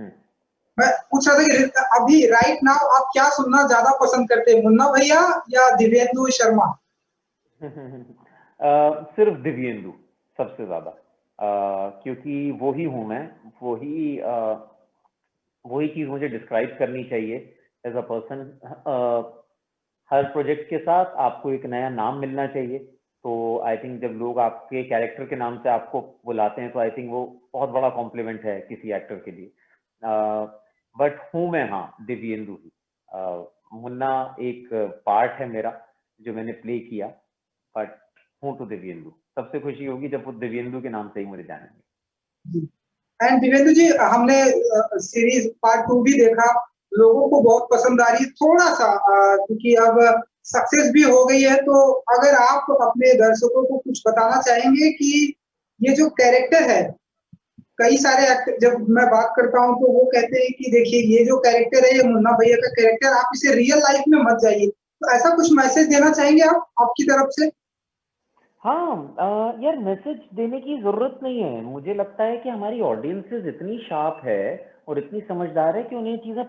हम्म। मैं पूछ रहा था कि अभी राइट नाउ आप क्या सुनना ज्यादा पसंद करते हैं, मुन्ना भैया या दिव्येंदु शर्मा? सिर्फ दिव्येंदु सबसे ज्यादा, क्योंकि वो ही हूं मैं, वही वही चीज मुझे डिस्क्राइब करनी चाहिए एज अ पर्सन। हर प्रोजेक्ट के साथ आपको एक नया नाम मिलना चाहिए, तो आई थिंक जब लोग आपके कैरेक्टर के नाम से आपको बुलाते हैं तो आई थिंक वो बहुत बड़ा कॉम्प्लीमेंट है किसी एक्टर के लिए। बट हूं मैं, हाँ, दिव्येंदु ही। मुन्ना एक पार्ट है मेरा जो मैंने प्ले किया, बट हूं तो दिव्येंदु। सबसे खुशी होगी जब वो दिव्येंदु के नाम से ही मुझे जानेंगे। एंड दिव्येंदु जी, हमने सीरीज पार्ट 2 भी देखा, लोगों को बहुत पसंद आ रही है। थोड़ा सा क्योंकि अब सक्सेस भी हो गई है, तो अगर आप अपने दर्शकों को कुछ बताना चाहेंगे कि ये जो कैरेक्टर है, कई सारे एक्टर जब मैं बात करता हूँ तो वो कहते हैं कि देखिए ये जो कैरेक्टर है, ये मुन्ना भैया का कैरेक्टर, आप इसे रियल लाइफ में मत जाइए। तो ऐसा कुछ मैसेज देना चाहेंगे आप आपकी तरफ से? हाँ, यार, मैसेज देने की जरूरत नहीं है। मुझे लगता है कि हमारी ऑडियंसेस इतनी शार्प है और इतनी समझदार है कि उन्हें चीजें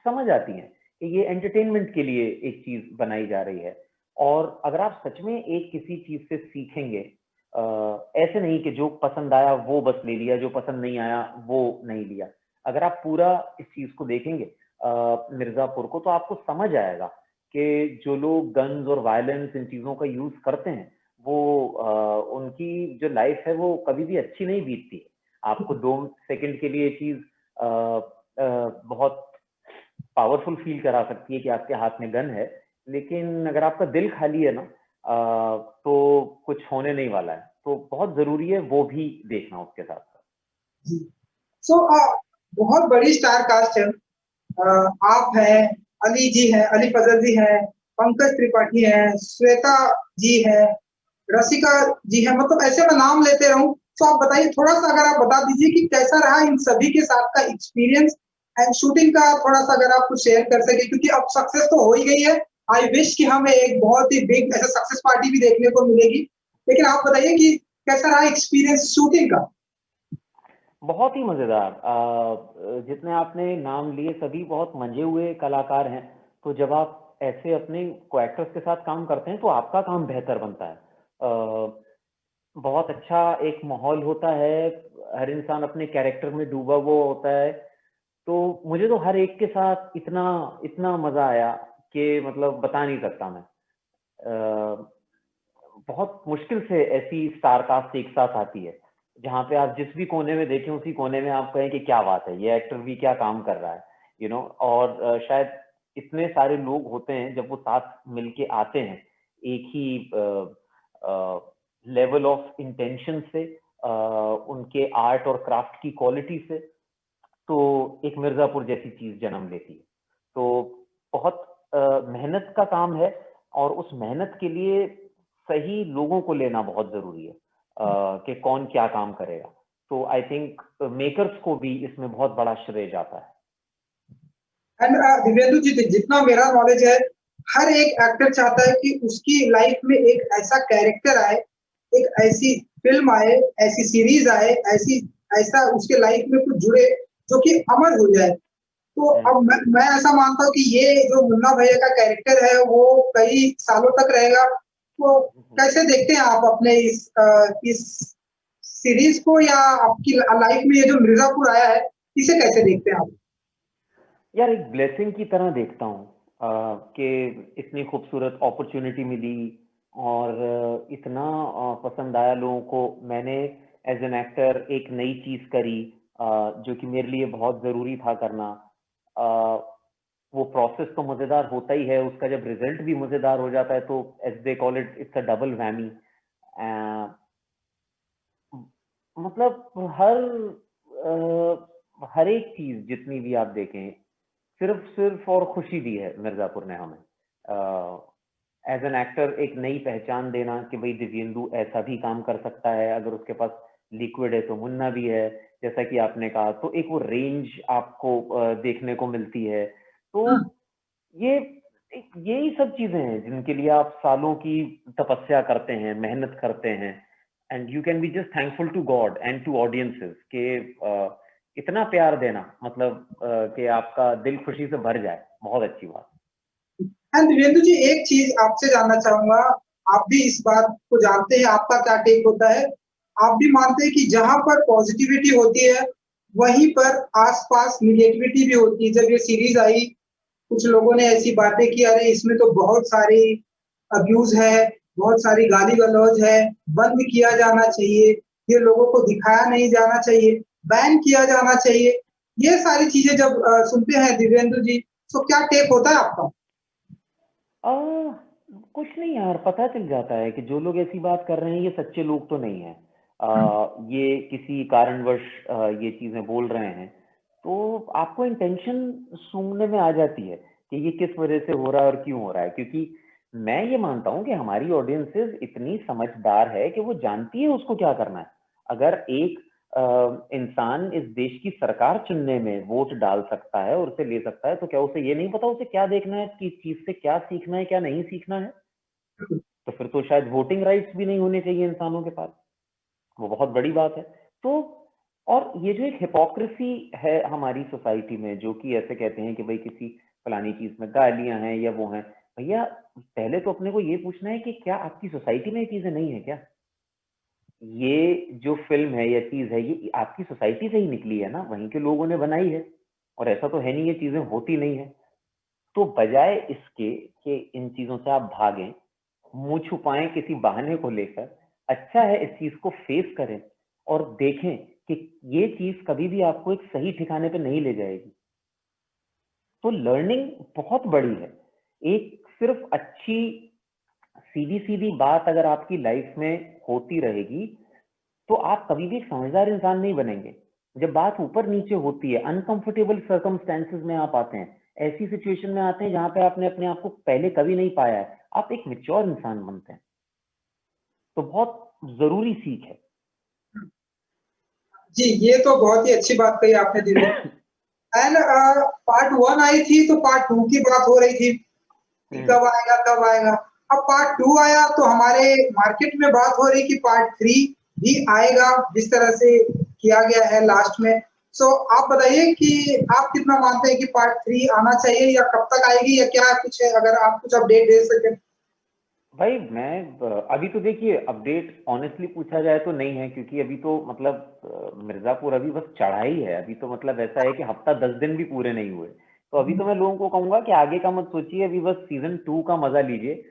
समझ आती हैं कि ये एंटरटेनमेंट के लिए एक चीज बनाई जा रही है। और अगर आप सच में एक किसी चीज से सीखेंगे, ऐसे नहीं कि जो पसंद आया वो बस ले लिया, जो पसंद नहीं आया वो नहीं लिया। अगर आप पूरा इस चीज को देखेंगे, मिर्जापुर को, तो आपको समझ आएगा कि जो लोग गन्स और वायलेंस इन चीजों का यूज करते हैं, वो उनकी जो लाइफ है वो कभी भी अच्छी नहीं बीतती है। आपको 2 सेकंड के लिए चीज बहुत पावरफुल फील करा सकती है कि आपके हाथ में गन है, लेकिन अगर आपका दिल खाली है ना, तो कुछ होने नहीं वाला है। तो बहुत जरूरी है वो भी देखना उसके साथ साथ। सो बहुत बड़ी स्टार कास्ट है। आप हैं, अली जी हैं, अली फजल जी हैं, पंकज त्रिपाठी हैं, श्वेता जी हैं, रसिका जी हैं, मतलब ऐसे मैं नाम लेते रहूं। तो आप बताइए, थोड़ा सा अगर आप बता दीजिए कि कैसा रहा इन सभी के साथ का एक्सपीरियंस एंड शूटिंग का, थोड़ा सा अगर आप कुछ शेयर कर सके, क्योंकि अब सक्सेस तो हो ही गई है। आई विश कि हमें एक बहुत ही बिग ऐसा सक्सेस पार्टी भी देखने को मिलेगी, लेकिन आप बताइए कि कैसा रहा एक्सपीरियंस शूटिंग का? बहुत ही मजेदार। जितने आपने नाम लिए सभी बहुत मंजे हुए कलाकार हैं। तो जब आप ऐसे अपने को एक्टर्स के साथ काम करते हैं तो आपका काम बेहतर बनता है। बहुत अच्छा एक माहौल होता है, हर इंसान अपने कैरेक्टर में डूबा हुआ होता है। तो मुझे तो हर एक के साथ इतना इतना मजा आया कि मतलब बता नहीं सकता मैं। बहुत मुश्किल से ऐसी स्टार कास्ट एक साथ आती है जहाँ पे आप जिस भी कोने में देखें उसी कोने में आप कहें कि क्या बात है, ये एक्टर भी क्या काम कर रहा है, और शायद इतने सारे लोग होते हैं जब वो साथ मिलके आते हैं एक ही लेवल ऑफ इंटेंशन से, उनके आर्ट और क्राफ्ट की क्वालिटी से, तो एक मिर्जापुर जैसी चीज जन्म लेती है। तो बहुत मेहनत का काम है, और उस मेहनत के लिए सही लोगों को लेना बहुत जरूरी है, कि कौन क्या काम करेगा। तो आई थिंक मेकर्स को भी इसमें बहुत बड़ा श्रेय जाता है। एंड दिव्येंदु जी, जितना मेरा नॉलेज है, हर एक एक्टर चाहता है कि उसकी लाइफ में एक ऐसा कैरेक्टर आए, एक ऐसी फिल्म आए, ऐसी सीरीज आए, ऐसी ऐसा उसके लाइफ में कुछ जुड़े जो कि अमर हो जाए। तो अब मैं ऐसा मानता हूँ कि ये जो मुन्ना भैया का कैरेक्टर है वो कई सालों तक रहेगा। तो कैसे देखते हैं आप अपने इस सीरीज को, या आपकी लाइफ में ये जो मिर्जापुर आया है, इसे कैसे देखते हैं आप? यार, एक ब्लेसिंग की तरह देखता हूँ कि इतनी खूबसूरत अपॉर्चुनिटी मिली, और इतना पसंद आया लोगों को। मैंने एज एन एक्टर एक नई चीज करी, जो कि मेरे लिए बहुत जरूरी था करना। वो प्रोसेस तो मजेदार होता ही है, उसका जब रिजल्ट भी मजेदार हो जाता है तो as they call it, it's a double whammy. मतलब हर एक चीज जितनी भी आप देखें, सिर्फ सिर्फ और खुशी दी है मिर्जापुर ने हमें। एज एन एक्टर एक नई पहचान देना कि भाई दिव्येंदु ऐसा भी काम कर सकता है, अगर उसके पास लिक्विड है तो मुन्ना भी है, जैसा कि आपने कहा। तो एक वो रेंज आपको देखने को मिलती है। तो ये यही सब चीजें हैं जिनके लिए आप सालों की तपस्या करते हैं, मेहनत करते हैं, and you can be just thankful to God and to audiences के इतना प्यार देना मतलब कि आपका दिल खुशी से भर जाए, बहुत अच्छी बात। एंड दिव्येंदु जी, एक चीज आपसे जानना चाहूंगा, आप भी इस बात को जानते हैं, आपका क्या टेक होता है? आप भी मानते हैं कि जहां पर पॉजिटिविटी होती है, वहीं पर आसपास निगेटिविटी भी होती है? जब ये सीरीज आई, कुछ लोगों ने ऐसी बातें की, अरे इसमें तो बहुत सारी अब्यूज है, बहुत सारी गाली गलौज है, बंद किया जाना चाहिए, ये लोगों को दिखाया नहीं जाना चाहिए, बैन किया जाना चाहिए। ये सारी चीजें जब सुनते हैं दिव्येंदु जी, तो क्या टेक होता है आपका? अ, कुछ नहीं यार, पता चल जाता है कि जो लोग ऐसी बात कर रहे हैं ये सच्चे लोग तो नहीं हैं। ये किसी कारणवश ये चीजें बोल रहे हैं, तो आपको इंटेंशन सूंघने में आ जाती है कि ये किस वजह से हो रहा है और क्यों हो रहा है। क्योंकि मैं ये मानता हूँ कि हमारी ऑडियंसेस इतनी समझदार है कि वो जानती है उसको क्या करना है। अगर एक इंसान इस देश की सरकार चुनने में वोट डाल सकता है और उसे ले सकता है, तो क्या उसे ये नहीं पता उसे क्या देखना है, किस चीज से क्या सीखना है, क्या नहीं सीखना है? तो फिर तो शायद वोटिंग राइट्स भी नहीं होने चाहिए इंसानों के पास। वो बहुत बड़ी बात है। तो और ये जो एक हिपोक्रेसी है हमारी सोसाइटी में, जो कि ऐसे कहते हैं कि भाई किसी फलानी चीज में गालियां हैं या वो हैं, भैया पहले तो अपने को ये पूछना है कि क्या आपकी सोसाइटी में ये चीजें नहीं है क्या? ये जो फिल्म है या चीज है, ये आपकी सोसाइटी से ही निकली है ना, वहीं के लोगों ने बनाई है। और ऐसा तो है नहीं ये चीजें होती नहीं है। तो बजाय इसके कि इन चीजों से आप भागें, मुंह छुपाएं किसी बहाने को लेकर, अच्छा है इस चीज को फेस करें और देखें कि ये चीज कभी भी आपको एक सही ठिकाने पे नहीं ले जाएगी। तो लर्निंग बहुत बड़ी है। एक सिर्फ अच्छी सीधी सीधी बात अगर आपकी लाइफ में होती रहेगी, तो आप कभी भी एक समझदार इंसान नहीं बनेंगे। जब बात ऊपर नीचे होती है, अनकंफर्टेबल सर्कमस्टेंसेस में आप आते हैं, ऐसी सिचुएशन में आते हैं जहां पे आपने अपने आप को पहले कभी नहीं पाया है, आप एक मैच्योर इंसान बनते हैं। तो बहुत जरूरी सीख है। जी, ये तो बहुत ही अच्छी बात कही आपने दिव्या। एंड पार्ट 1 आई थी तो पार्ट 2 की बात हो रही थी कि हम्म। कब आएगा, कब आएगा। अब पार्ट 2 आया तो हमारे मार्केट में बात हो रही कि पार्ट 3 भी आएगा, जिस तरह से किया गया है लास्ट में। सो आप बताइए कि आप कितना मानते हैं कि पार्ट 3 आना चाहिए या कब तक आएगी या क्या कुछ है, अगर आप कुछ अपडेट दे सकें? भाई अभी तो देखिए, अपडेट ऑनेस्टली पूछा जाए तो नहीं है, क्योंकि अभी तो मतलब मिर्जापुर अभी बस चढ़ा ही है। अभी तो मतलब ऐसा है कि हफ्ता 10 दिन भी पूरे नहीं हुए। तो अभी तो मैं लोगों को कहूंगा कि आगे का मत सोचिए, अभी बस सीजन 2 का मजा लीजिए।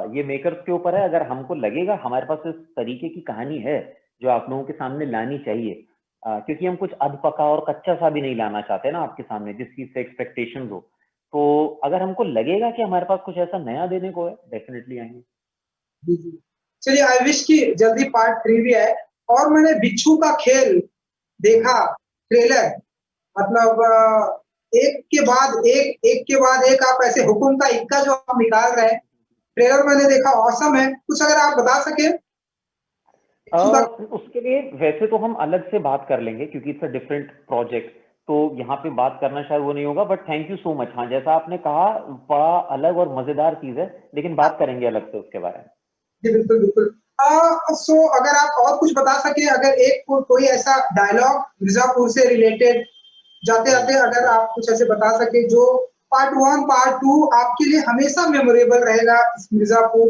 ये मेकर्स के ऊपर है। अगर हमको लगेगा हमारे पास इस तरीके की कहानी है जो आप लोगों के सामने लानी चाहिए, क्योंकि हम कुछ अधपका और कच्चा सा भी नहीं लाना चाहते ना आपके सामने, जिस चीज से एक्सपेक्टेशंस हो। तो अगर हमको लगेगा कि हमारे पास कुछ ऐसा नया देने को है, डेफिनेटली आएंगे। जी, जी। चलिए, आई विश कि जल्दी पार्ट 3 भी आए। और मैंने बिच्छू का खेल हम्म। देखा, ट्रेलर। मतलब एक के बाद एक के बाद एक आप ऐसे हुकुम का इक्का जो आप निकाल रहे हैं, ट्रेलर मैंने देखा, ऑसम है। कुछ अगर आप बता सकें बिच्छू का। उसके लिए वैसे तो हम अलग से बात कर लेंगे, क्योंकि इट्स अ डिफरेंट प्रोजेक्ट। तो यहाँ पे बात करना शायद वो नहीं होगा, but thank you so much. हाँ, जैसा आपने कहा, बड़ा अलग और मजेदार चीज है, लेकिन बात करेंगे अलग से उसके बारे में। जी, बिल्कुल, बिल्कुल। सो अगर आप और कुछ बता सकें, अगर एक कोई ऐसा डायलॉग मिर्ज़ापुर से रिलेटेड हम्म। जाते-जाते अगर आप कुछ ऐसे बता सकें जो पार्ट 1, पार्ट 2 आपके लिए हमेशा मेमोरेबल रहेगा इस मिर्ज़ापुर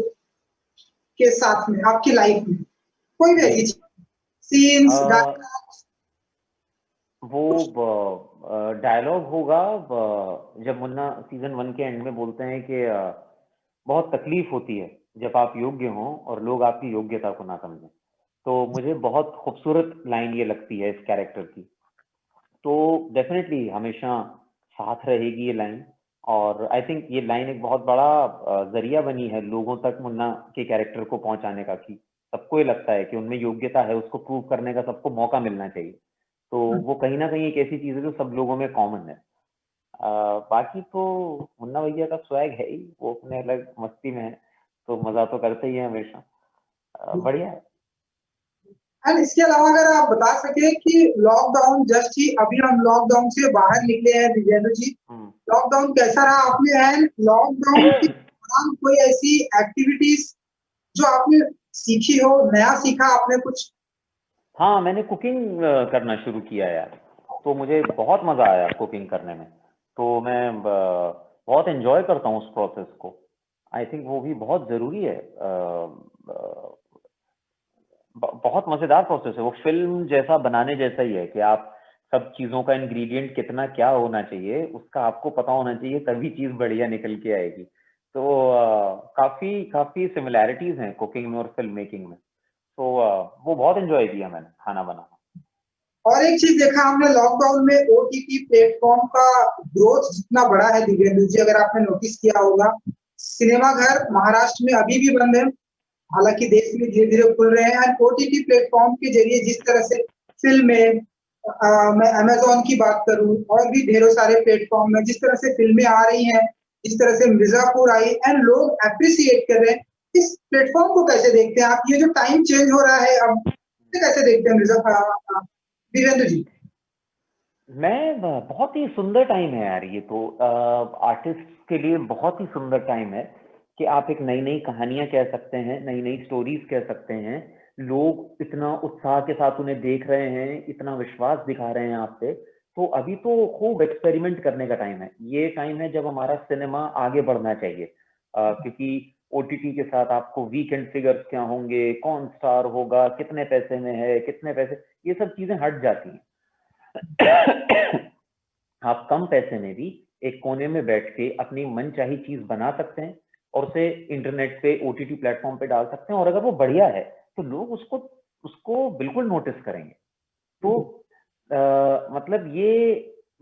के साथ में, आपकी लाइफ में। कोई भी जी। ऐसी सीन्स, अ, डायलॉग्स कुछ। वो डायलॉग होगा जब मुन्ना सीजन 1 के एंड में बोलते हैं कि बहुत तकलीफ होती है जब आप योग्य हों और लोग आपकी योग्यता को ना समझें। तो मुझे बहुत खूबसूरत लाइन ये लगती है इस कैरेक्टर की। तो डेफिनेटली हमेशा साथ रहेगी ये लाइन। और आई थिंक ये लाइन एक बहुत बड़ा जरिया बनी है लोगों तक मुन्ना के कैरेक्टर को पहुंचाने का, कि सबको ये लगता है कि उनमें योग्यता है, उसको प्रूव करने का सबको मौका मिलना चाहिए। तो वो कहीं ना कहीं एक ऐसी चीज है जो सब लोगों में कॉमन है। बाकी तो मुन्ना भैया का स्वैग है ही, वो अपने अलग मस्ती में है, तो मजा तो करते ही है हमेशा। बढ़िया है। एंड इसके अलावा अगर आप बता सकें कि लॉकडाउन जस्ट ही अभी हम लॉकडाउन से बाहर निकले हैं दिव्येंदु जी, हम्म। लॉकडाउन कैसा रहा आपने? एंड लॉकडाउन के दौरान कोई ऐसी एक्टिविटीज जो आपने सीखी हो, नया सीखा आपने कुछ? हाँ, मैंने कुकिंग करना शुरू किया यार। तो मुझे बहुत मजा आया कुकिंग करने में। तो मैं बहुत एंजॉय करता हूँ उस प्रोसेस को। आई थिंक वो भी बहुत जरूरी है। बहुत मजेदार प्रोसेस है वो, फिल्म जैसा बनाने जैसा ही है कि आप सब चीजों का इंग्रेडिएंट कितना क्या होना चाहिए उसका आपको पता होना चाहिए, तभी चीज बढ़िया निकल के आएगी। तो काफी काफी सिमिलैरिटीज हैं कुकिंग में और फिल्म मेकिंग में। तो वो बहुत एंजॉय किया मैंने खाना बनाना। और एक चीज देखा हमने लॉकडाउन में, ओटीटी प्लेटफॉर्म का ग्रोथ जितना बड़ा है दिव्येंदु जी, अगर आपने नोटिस किया होगा, सिनेमा घर महाराष्ट्र में अभी भी बंद है, हालांकि देश में धीरे धीरे खुल रहे हैं। एंड ओटीटी प्लेटफॉर्म के जरिए जिस तरह से फिल्में, मैं अमेजोन की बात करूं और भी ढेरों सारे प्लेटफॉर्म में जिस तरह से फिल्में आ रही हैं, जिस तरह से मिर्जापुर आई, एंड लोग अप्रिसिएट कर रहे हैं, इस प्लेटफॉर्म को कैसे देखते हैं आप? ये जो टाइम चेंज हो रहा है अब, कैसे देखते हैं दिव्येंदु जी? मैं बहुत ही सुंदर टाइम है यार ये तो। आर्टिस्ट के लिए बहुत ही सुंदर टाइम है कि आप एक नई नई कहानियां कह सकते हैं, नई नई स्टोरीज कह सकते हैं। लोग इतना उत्साह के साथ उन्हें देख रहे हैं, इतना विश्वास दिखा रहे हैं आप पे। तो अभी तो खूब एक्सपेरिमेंट करने का टाइम है। ये टाइम है जब हमारा सिनेमा आगे बढ़ना चाहिए, क्योंकि ओटीटी के साथ आपको वीकेंड फिगर्स क्या होंगे, कौन स्टार होगा, कितने पैसे में है, कितने पैसे, ये सब चीजें हट जाती हैं। आप कम पैसे में भी एक कोने में बैठ के अपनी मनचाही चीज बना सकते हैं और उसे इंटरनेट पे, ओटीटी प्लेटफॉर्म पे डाल सकते हैं, और अगर वो बढ़िया है तो लोग उसको उसको बिल्कुल नोटिस करेंगे। तो मतलब ये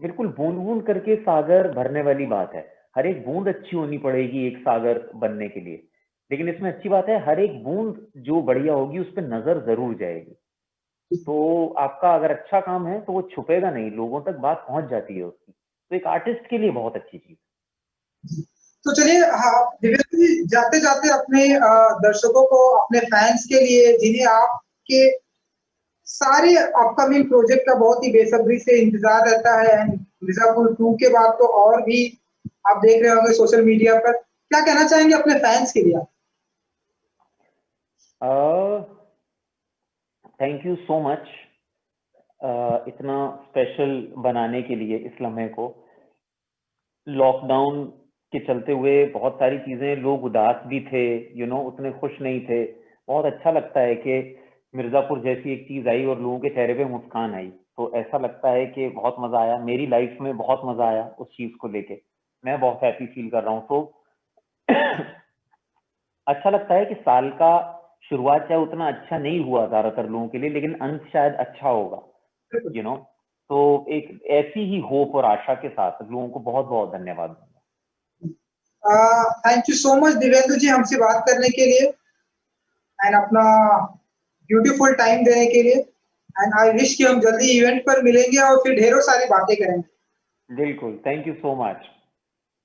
बिल्कुल बूंद बूंद करके सागर भरने वाली बात है। हर एक बूंद अच्छी होनी पड़ेगी एक सागर बनने के लिए, लेकिन इसमें अच्छी बात है हर एक बूंद जो बढ़िया होगी उस पर नजर जरूर जाएगी। तो आपका अगर अच्छा काम है तो वो छुपेगा नहीं, लोगों तक बात पहुंच जाती है उसकी। तो एक आर्टिस्ट के लिए बहुत अच्छी चीज। तो चलिए, हाँ दिव्या जी, जाते जाते अपने दर्शकों को, अपने फैंस के लिए जिन्हें आपके सारे अपकमिंग प्रोजेक्ट का बहुत ही बेसब्री से इंतजार रहता है, एंड मिर्जापुर 2 के बाद तो और भी आप देख रहे होंगे सोशल मीडिया पर, क्या कहना चाहेंगे अपने फैंस के लिए आप? थैंक यू सो मच इतना स्पेशल बनाने के लिए इस लम्हे को। लॉकडाउन के चलते हुए बहुत सारी चीजें, लोग उदास भी थे, उतने खुश नहीं थे। बहुत अच्छा लगता है कि मिर्जापुर जैसी एक चीज आई और लोगों के चेहरे पे मुस्कान आई। तो ऐसा लगता है कि बहुत मजा आया, मेरी लाइफ में बहुत मजा आया उस चीज को लेके। मैं बहुत हैप्पी फील कर रहा हूँ। तो अच्छा लगता है कि साल का शुरुआत चाहे उतना अच्छा नहीं हुआ ज्यादातर लोगों के लिए, लेकिन अंत शायद अच्छा होगा। यू नो तो एक ऐसी ही होप और आशा के साथ लोगों को बहुत बहुत धन्यवाद दूंगा। Thank you so much Divyendu ji, हमसे बात करने के लिए एंड अपना ब्यूटीफुल टाइम देने के लिए। एंड आई विश कि हम जल्दी इवेंट पर मिलेंगे और फिर ढेरों सारी बातें करेंगे। बिल्कुल, थैंक यू सो मच।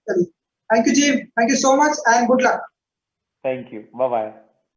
चलिए, थैंक यू जी, thank you so much and good luck. Thank you, bye bye.